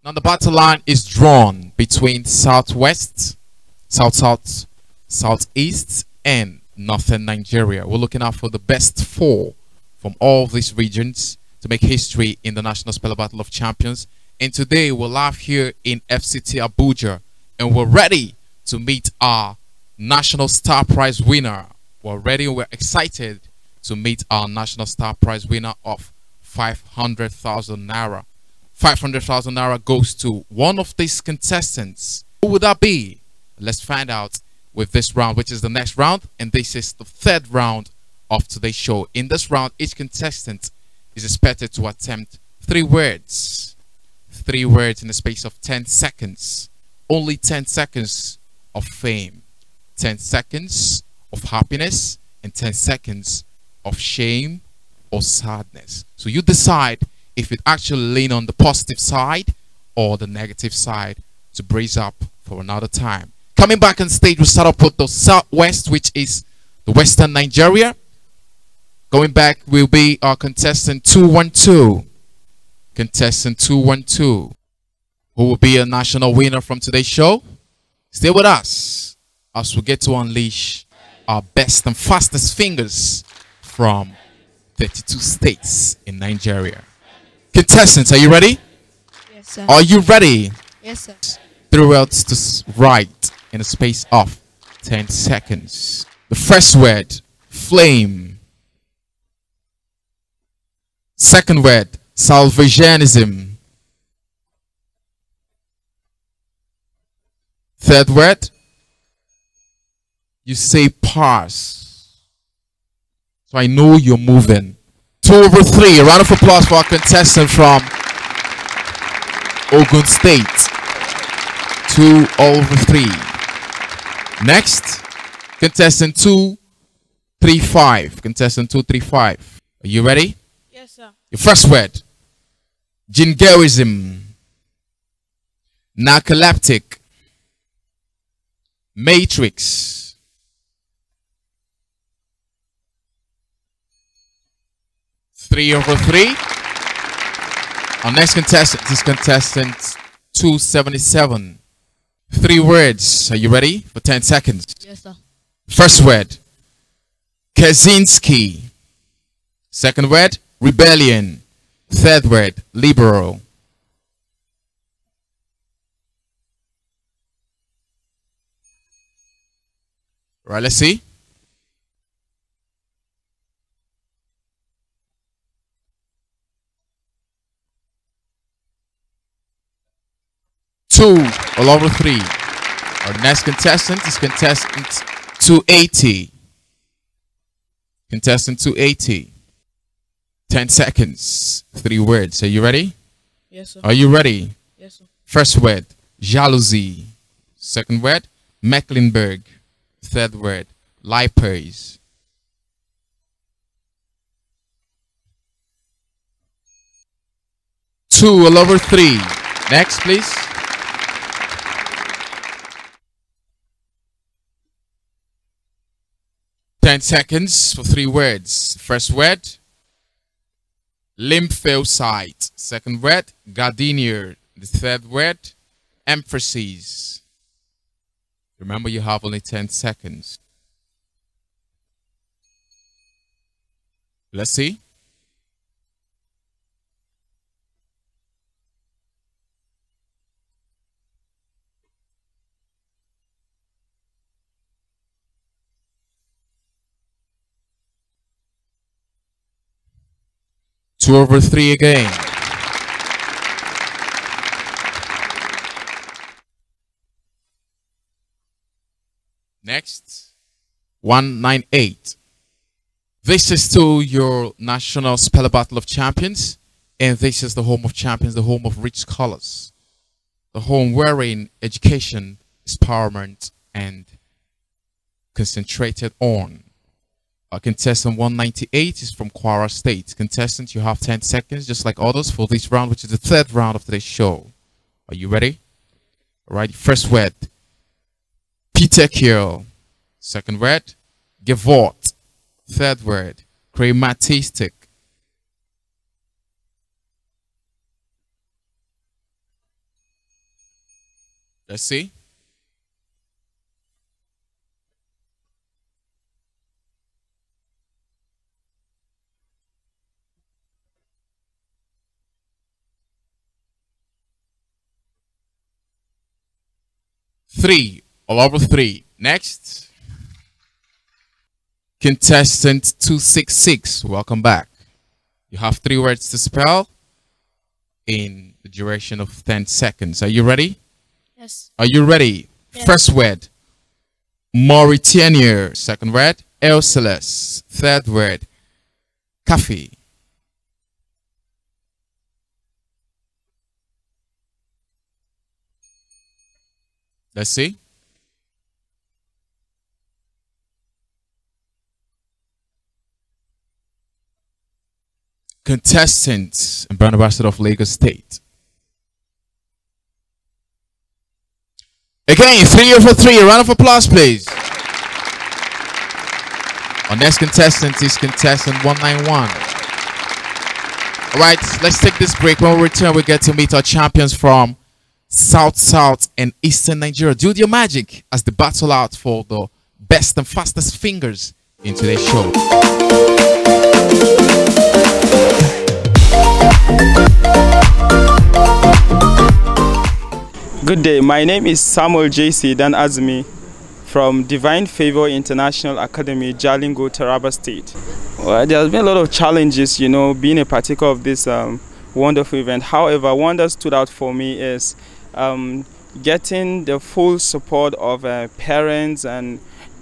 Now the battle line is drawn between southwest, south-south, southeast, and northern Nigeria. We're looking out for the best four from all these regions to make history in the National Spelling Battle of Champions. And today we're live here in FCT Abuja, and we're ready to meet our National Star Prize winner. We're ready and we're excited to meet our National Star Prize winner of 500,000 Naira. 500,000 Naira goes to one of these contestants. Who would that be? Let's find out with this round, which is the next round, and this is the third round of today's show. In this round, each contestant is expected to attempt 3 words. 3 words in the space of 10 seconds. Only 10 seconds of fame, 10 seconds of happiness, and 10 seconds of shame or sadness. So you decide if it actually lean on the positive side or the negative side to brace up for another time. Coming back on stage, we'll start up with the southwest, which is the western Nigeria. Going back will be our contestant 212. Contestant 212. Who will be a national winner from today's show? Stay with us as we get to unleash our best and fastest fingers from 32 states in Nigeria. Contestants, are you ready? Yes, sir. Are you ready? Yes, sir. 3 words to write in a space of 10 seconds. The first word, flame. Second word, salvationism. Third word, you say pass. So I know you're moving. 2 over 3. A round of applause for our contestant from Ogun State. 2 over 3. Next, contestant 235. Contestant 235. Are you ready? Yes, sir. Your first word, jingoism, narcoleptic, matrix. Three over 3. Our next contestant is contestant 277. 3 words. Are you ready? For 10 seconds. Yes, sir. First word, Kaczynski. Second word, rebellion. Third word, liberal. Right, let's see. Two all over 3. Our next contestant is contestant 280. Contestant 280. 10 seconds. 3 words. Are you ready? Yes, sir. Are you ready? Yes, sir. First word, jalousie. Second word, Mecklenburg. Third word, lipase. Two all over 3. Next, please. Ten seconds for 3 words. First word, lymphocyte. Second word, gardenia. The third word, emphasis. Remember, you have only 10 seconds. Let's see. Two over 3 again. Next, 198. This is still your National Speller Battle of Champions, and this is the home of champions, the home of rich scholars, the home wherein education is paramount and concentrated on. Contestant 198 is from Kwara State. Contestant, you have 10 seconds, just like others, for this round, which is the third round of today's show. Are you ready? All right, first word, Pitekiel. Second word, Gevort. Third word, Crematistic. Let's see. Three, all over three. Next, contestant 266. Welcome back. You have 3 words to spell in the duration of 10 seconds. Are you ready? Yes. Are you ready? Yes. First word, Mauritania. Second word, Elceles. Third word, Coffee. Let's see. Contestant and brand ambassador of Lagos State. Again, 3 for 3. A round of applause, please. Our next contestant is contestant 191. All right, let's take this break. When we return, we get to meet our champions from South and Eastern Nigeria. Do your magic as they battle out for the best and fastest fingers in today's show. Good day, my name is Samuel J.C. Dan Azmi from Divine Favor International Academy, Jalingo, Taraba State. Well, there's been a lot of challenges, being a partaker of this wonderful event. However, one that stood out for me is getting the full support of parents and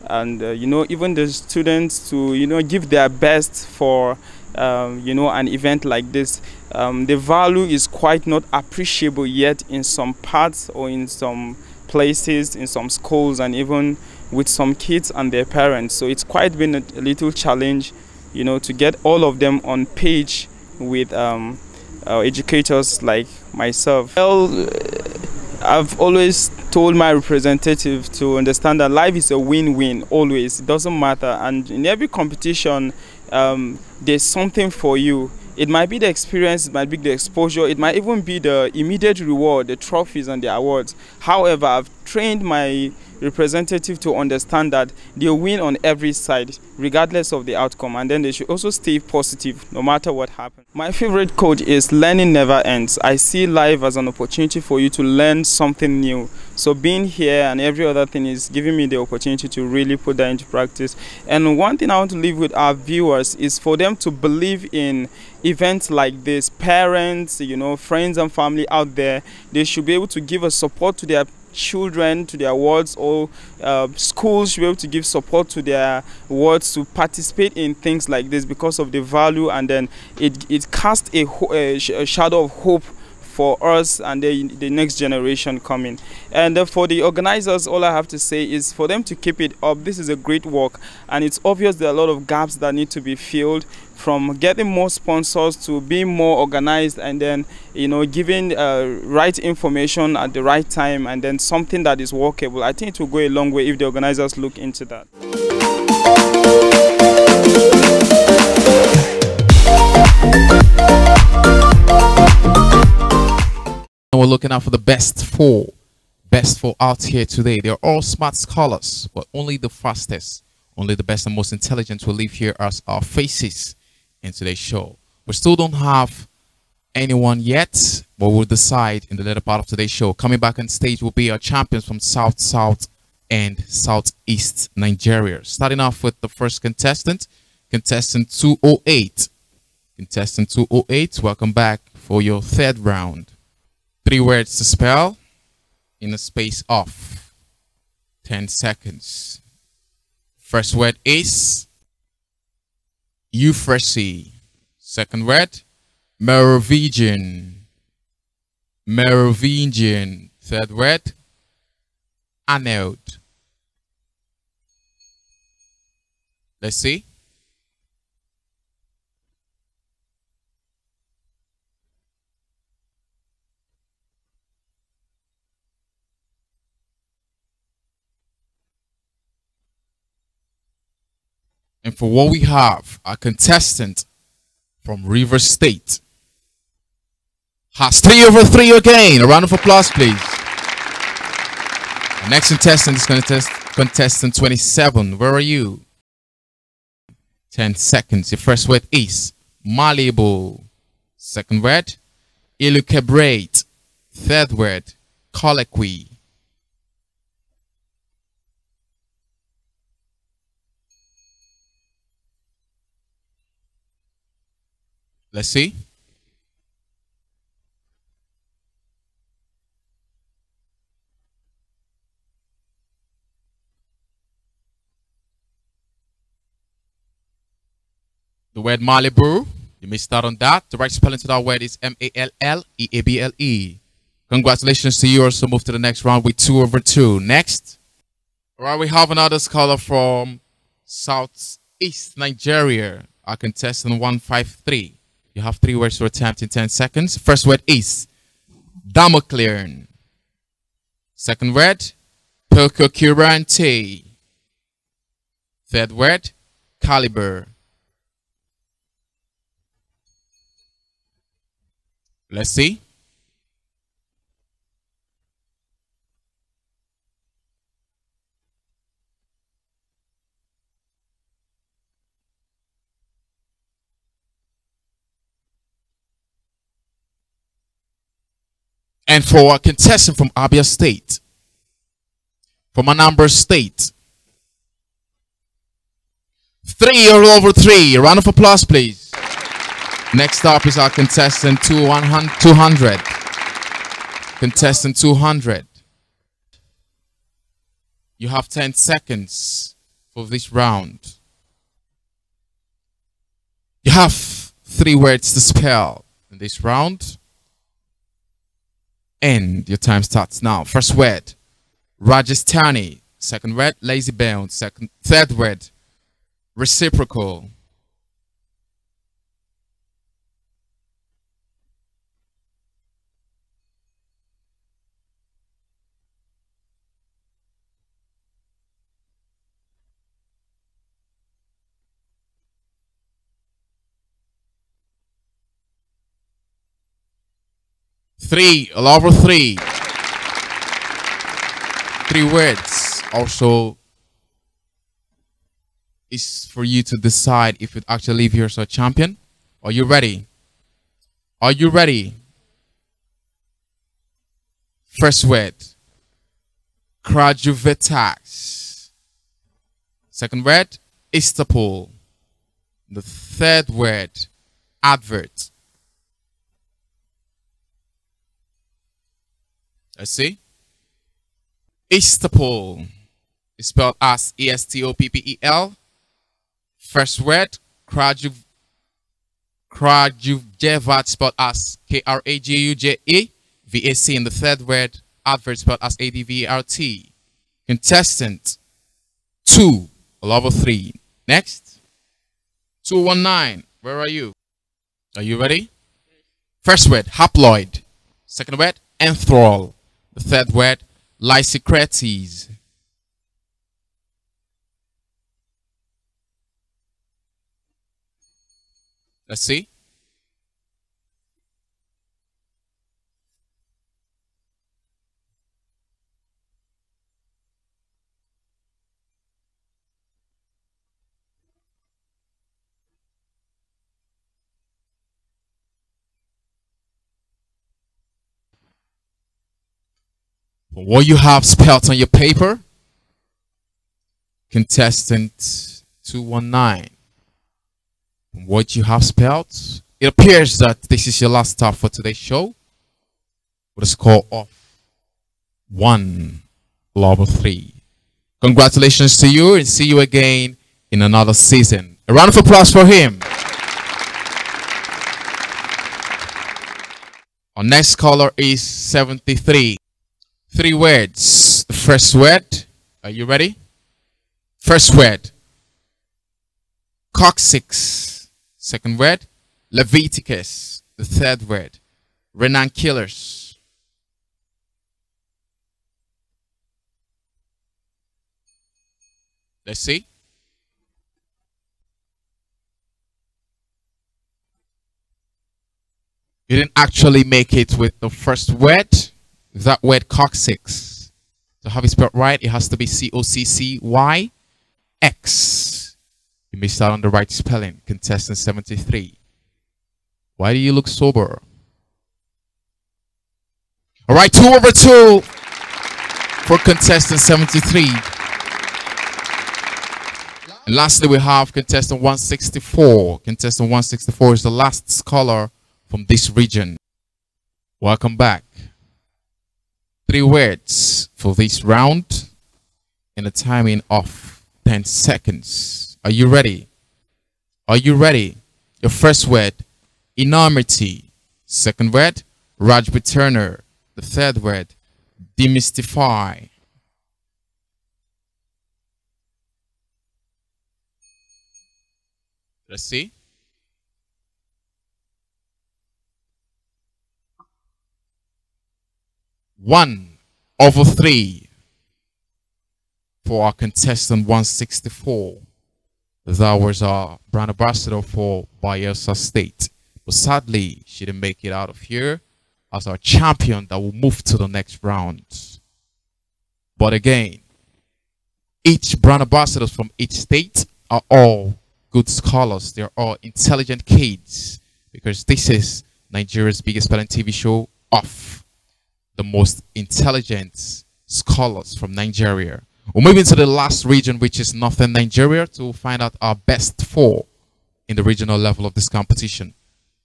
even the students to give their best for an event like this. The value is quite not appreciable yet in some parts or in some places, in some schools, and even with some kids and their parents. So it's quite been a little challenge, to get all of them on page with educators like myself. Well, I've always told my representative to understand that life is a win-win always. It doesn't matter, and in every competition there's something for you. It might be the experience, it might be the exposure, it might even be the immediate reward, the trophies and the awards. However, I've trained my representative to understand that they win on every side regardless of the outcome, and then they should also stay positive no matter what happens. My favorite quote is learning never ends. I see life as an opportunity for you to learn something new. So being here and every other thing is giving me the opportunity to really put that into practice. And one thing I want to leave with our viewers is for them to believe in events like this. Parents, friends and family out there, they should be able to give a support to their children, to their wards, or schools should be able to give support to their wards to participate in things like this because of the value, and then it casts a shadow of hope for us and the next generation coming. And for the organizers, all I have to say is for them to keep it up. This is a great work, and it's obvious there are a lot of gaps that need to be filled, from getting more sponsors to being more organized, and then giving right information at the right time, and then something that is workable. I think it will go a long way if the organizers look into that. We're looking out for the best four out here today. They're all smart scholars, but only the fastest, only the best and most intelligent will live here as our faces in today's show. We still don't have anyone yet, but we'll decide in the later part of today's show. Coming back on stage will be our champions from South and Southeast Nigeria. Starting off with the first contestant, contestant 208. Contestant 208, welcome back for your third round. 3 words to spell in a space of 10 seconds. First word is Euphrasia. Second word, Merovingian. Merovingian. Third word, anode. Let's see. And for what we have, a contestant from River State has 3 over 3 again. A round of applause, please. The next contestant is contestant 27. Where are you? 10 seconds. Your first word is malleable. Second word, elucubrate. Third word, colloquy. Let's see. The word Malibu, you may start on that. The right spelling to that word is Malleable. Congratulations to you. Also move to the next round with 2 over 2. Next. All right, we have another scholar from Southeast Nigeria. Our contestant 153. You have 3 words to attempt in 10 seconds. First word is Damoclean. Second word, Percocurante. Third word, Caliber. Let's see. And for a contestant from Abia State, from Anambra State, 3 all over 3. A round of applause, please. Next up is our contestant 200. Contestant 200. You have 10 seconds for this round. You have 3 words to spell in this round. And your time starts now. First word, Rajasthani. Second word, lazy bound. Third word, reciprocal. Three, all over 3. 3 words. Also, is for you to decide if you'd actually leave here as a champion. Are you ready? Are you ready? First word, Krajuvetax. Second word, Istanbul. The third word, advert. Let's see. Istanbul is spelled as Estoppel. First word, Kragujevac, spelled as Kragujevac. And the third word, advert, spelled as Advert. Contestant 2, all over 3. Next. 219. Where are you? Are you ready? First word, haploid. Second word, enthrall. The third word, Lysicrates. Let's see. What you have spelled on your paper, contestant 219. What you have spelled, it appears that this is your last stop for today's show with a score of 1 over 3. Congratulations to you, and see you again in another season. A round of applause for him. Our next caller is 73. 3 words. The first word, are you ready? First word, coccyx. Second word, Leviticus. The third word, ranunculus. Let's see. You didn't actually make it with the first word. That word coccyx. To have it spelled right, it has to be C-O-C-C-Y-X. You missed out on the right spelling. Contestant 73. Why do you look sober? All right, 2 over 2 for contestant 73. And lastly, we have contestant 164. Contestant 164 is the last scholar from this region. Welcome back. 3 words for this round in a timing of 10 seconds. Are you ready? Are you ready? Your first word, enormity. Second word, Rajbi Turner. The third word, demystify. Let's see. One over 3 for our contestant 164. That was our brand ambassador for Bayelsa State. But sadly, she didn't make it out of here as our champion that will move to the next round. But again, each brand ambassadors from each state are all good scholars. They're all intelligent kids, because this is Nigeria's biggest spelling TV show of the most intelligent scholars from Nigeria. We'll move into the last region, which is Northern Nigeria, to find out our best 4 in the regional level of this competition.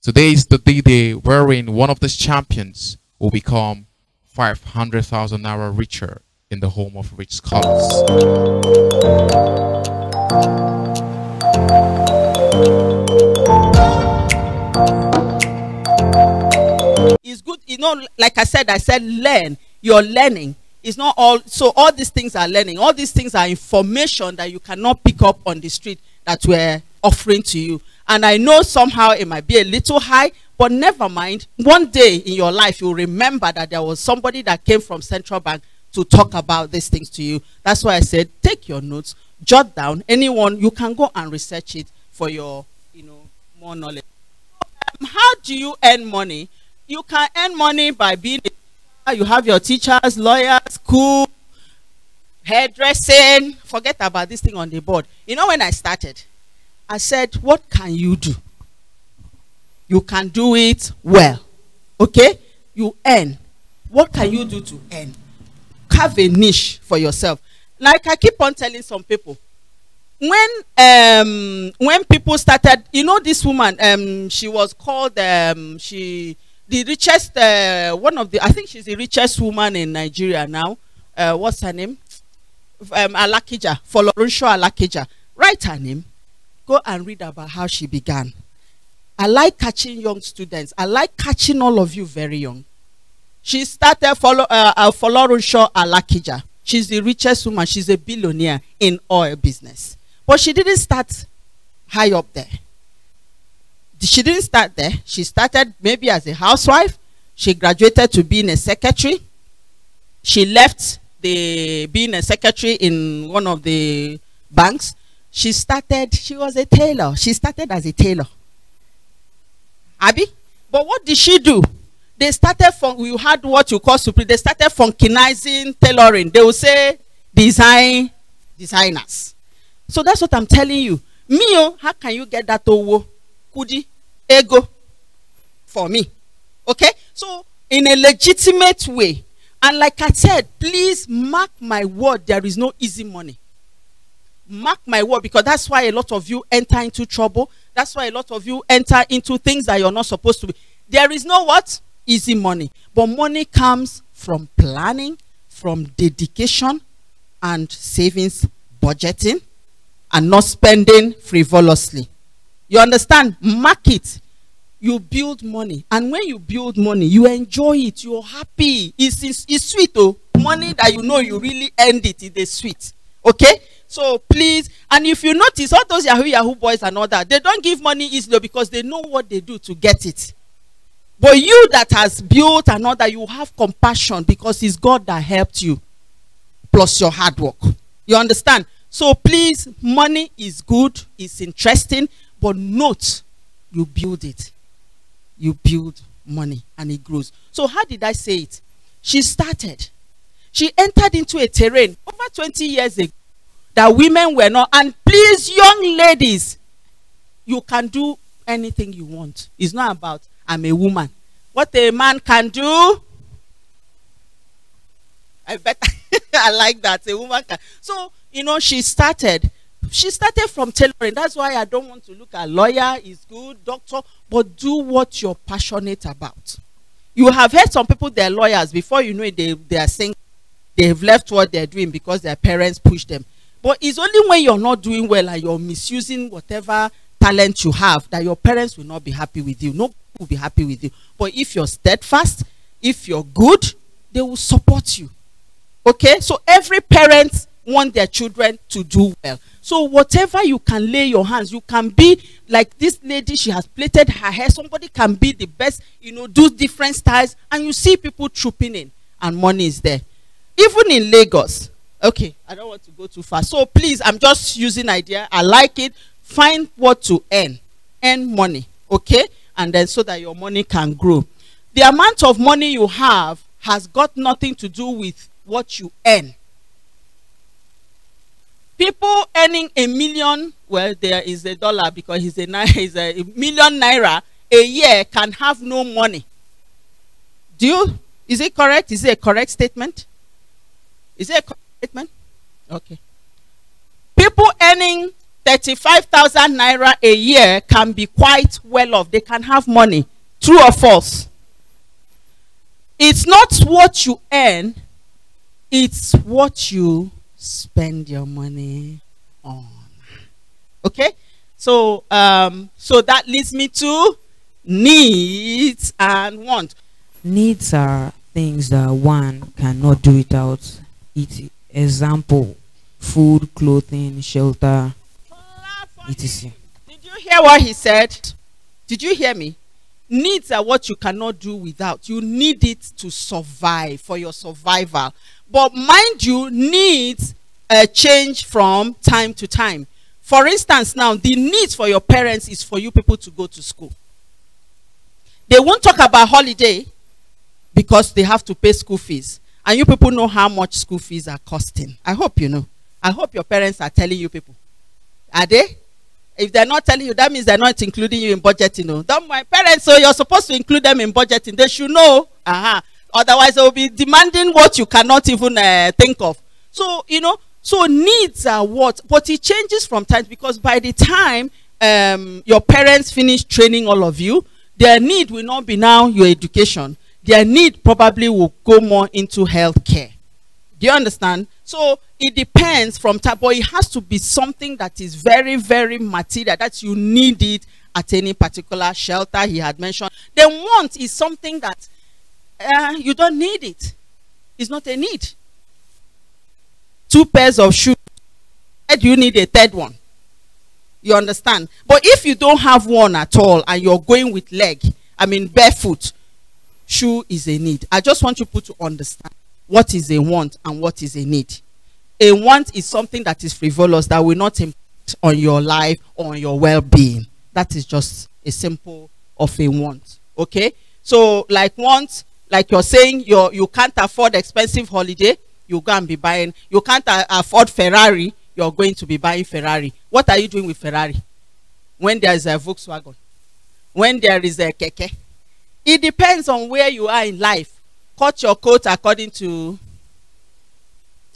Today is the D-Day wherein one of these champions will become 500,000 naira richer in the home of rich scholars. It's good, you know, like I said learn. You're learning. It's not all, so all these things are learning. All these things are information that you cannot pick up on the street that we're offering to you. And I know somehow it might be a little high, but never mind. One day in your life, you'll remember that there was somebody that came from Central Bank to talk about these things to you. That's why I said, take your notes, jot down. Anyone, you can go and research it for your, more knowledge. How do you earn money? You can earn money by being you have your teachers, lawyers, school, hairdressing. Forget about this thing on the board. You know, when I started, I said, what can you do? You can do it well. Okay? You earn. What can you do to earn? Carve a niche for yourself. Like I keep on telling some people, when people started, you know, this woman, she was called, the richest, I think she's the richest woman in Nigeria now. What's her name? Alakija, Folorunsho Alakija. Write her name. Go and read about how she began. I like catching young students. I like catching all of you very young. She started Folorunsho Alakija. She's the richest woman. She's a billionaire in oil business. But she didn't start high up there. She didn't start there. She started maybe as a housewife. She graduated to being a secretary. She left being a secretary in one of the banks. She was a tailor. She started as a tailor. Abi? But what did she do? They started from, we had what you call they started funkinizing tailoring. They will say designers. So that's what I'm telling you. Mio, how can you get that owo? Kudi, ego for me. Okay? So in a legitimate way. And like I said, please mark my word, there is no easy money. Mark my word, because that's why a lot of you enter into trouble. That's why a lot of you enter into things that you're not supposed to be. There is no what? Easy money. But money comes from planning, from dedication and savings, budgeting, and not spending frivolously. You understand? Market. You build money. And when you build money, you enjoy it. You're happy. It's sweet, oh. Money that you know you really earned it, it is sweet. Okay? So please, and if you notice, all those Yahoo boys and all that, they don't give money easily because they know what they do to get it. But you that has built and all that, you have compassion because it's God that helped you, plus your hard work. You understand? So please, money is good, it's interesting, but note, you build it. You build money and it grows. So how did I say it? She started. She entered into a terrain over 20 years ago that women were not. And please, young ladies, you can do anything you want. It's not about I'm a woman. What a man can do, I bet I like that. A woman can. So, you know, she started from tailoring. That's why I don't want to look at lawyer, is good, doctor, but do what you're passionate about. You have heard some people, they're lawyers, before you know it, they are saying they've left what they're doing because their parents pushed them. But it's only when you're not doing well and you're misusing whatever talent you have that your parents will not be happy with you. Nobody will be happy with you. But if you're steadfast, if you're good, they will support you. Okay? So every parent wants their children to do well. So whatever you can lay your hands, you can be like this lady, she has plaited her hair. Somebody can be the best, you know, do different styles, and you see people trooping in and money is there. Even in Lagos. Okay, I don't want to go too far. So please, I'm just using idea. I like it. Find what to earn. Earn money. Okay? And then so that your money can grow. The amount of money you have has got nothing to do with what you earn. People earning $1 million, well, there is a dollar because he's a $1 million naira a year can have no money. Is it correct? Is it a correct statement? Is it a correct statement? Okay. People earning 35,000 naira a year can be quite well off. They can have money. True or false? It's not what you earn, it's what you spend your money on. Okay? So so that leads me to needs and want. Needs are things that one cannot do without it. Example, food, clothing, shelter, etc. Did you hear what he said? Did you hear me? Needs are what you cannot do without. You need it to survive, for your survival. But mind you, needs change from time to time. For instance, now, the needs for your parents is for you people to go to school. They won't talk about holiday because they have to pay school fees. And you people know how much school fees are costing. I hope you know. I hope your parents are telling you people. Are they? If they're not telling you, that means they're not including you in budgeting. No. Don't my parents, so you're supposed to include them in budgeting. They should know. Otherwise, they will be demanding what you cannot even think of. So, you know, so needs are what? But it changes from time, because by the time your parents finish training all of you, their need will not be now your education. Their need probably will go more into healthcare. Do you understand? So it depends from time, but it has to be something that is very, very material, that you need it at any particular shelter he had mentioned. Then want is something that you don't need it. It's not a need. 2 pairs of shoes. Why do you need a third one? You understand? But if you don't have one at all and you're going with barefoot, shoe is a need. I just want you people to understand what is a want and what is a need. A want is something that is frivolous, that will not impact on your life or on your well-being. That is just a simple of a want. Okay? So like want, like you're saying, you can't afford expensive holiday, you go and be buying. You can't afford Ferrari, you're going to be buying Ferrari. What are you doing with Ferrari? When there is a Volkswagen, when there is a keke. It depends on where you are in life. Cut your coat according to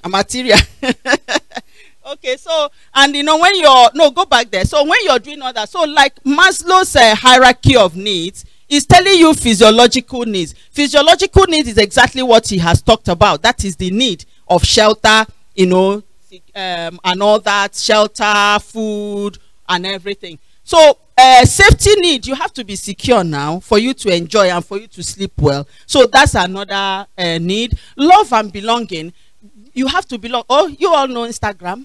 a material. Okay, so, and you know, when you're, no, go back there. So when you're doing all that, so like Maslow's hierarchy of needs is telling you physiological needs. Physiological needs is exactly what he has talked about. That is the need of shelter, you know, and all that, shelter, food, and everything. So safety need, you have to be secure now for you to enjoy and for you to sleep well. So that's another need. Love and belonging, you have to belong. Oh, you all know Instagram.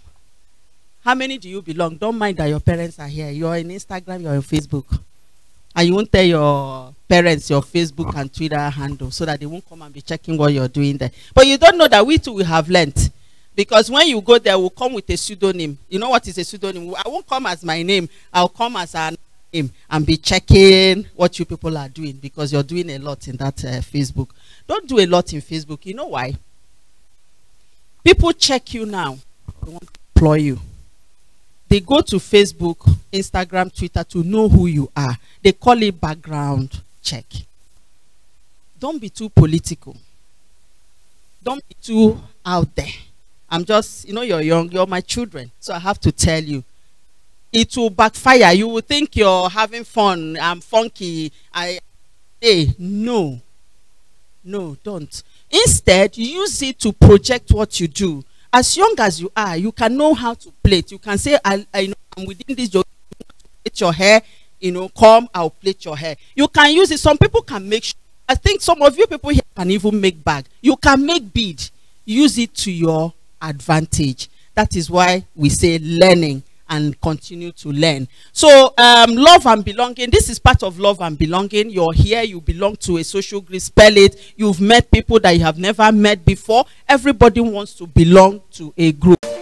How many do you belong? Don't mind that your parents are here. You're on Instagram, you're on Facebook. And you won't tell your parents your Facebook and Twitter handle so that they won't come and be checking what you're doing there. But you don't know that we too will have learnt. Because when you go there, we'll come with a pseudonym. You know what is a pseudonym? I won't come as my name. I'll come as an him and be checking what you people are doing, because you're doing a lot in that Facebook. Don't do a lot in Facebook. You know why? People check you now. They want to employ you. They go to Facebook, Instagram, Twitter to know who you are. They call it background check. Don't be too political. Don't be too out there. I'm just, you know, you're young, you're my children. So I have to tell you, it will backfire. You will think you're having fun. I'm funky. Hey, no. No, don't. Instead, use it to project what you do. As young as you are, you can know how to plait. You can say, I know I'm within this job. Plait your hair, you know, come, I'll plait your hair. You can use it. Some people can make. I think some of you people here can even make bag. You can make bead. Use it to your advantage. That is why we say learning and continue to learn. So love and belonging, this is part of love and belonging. You're here, you belong to a social group, spell it. You've met people that you have never met before. Everybody wants to belong to a group.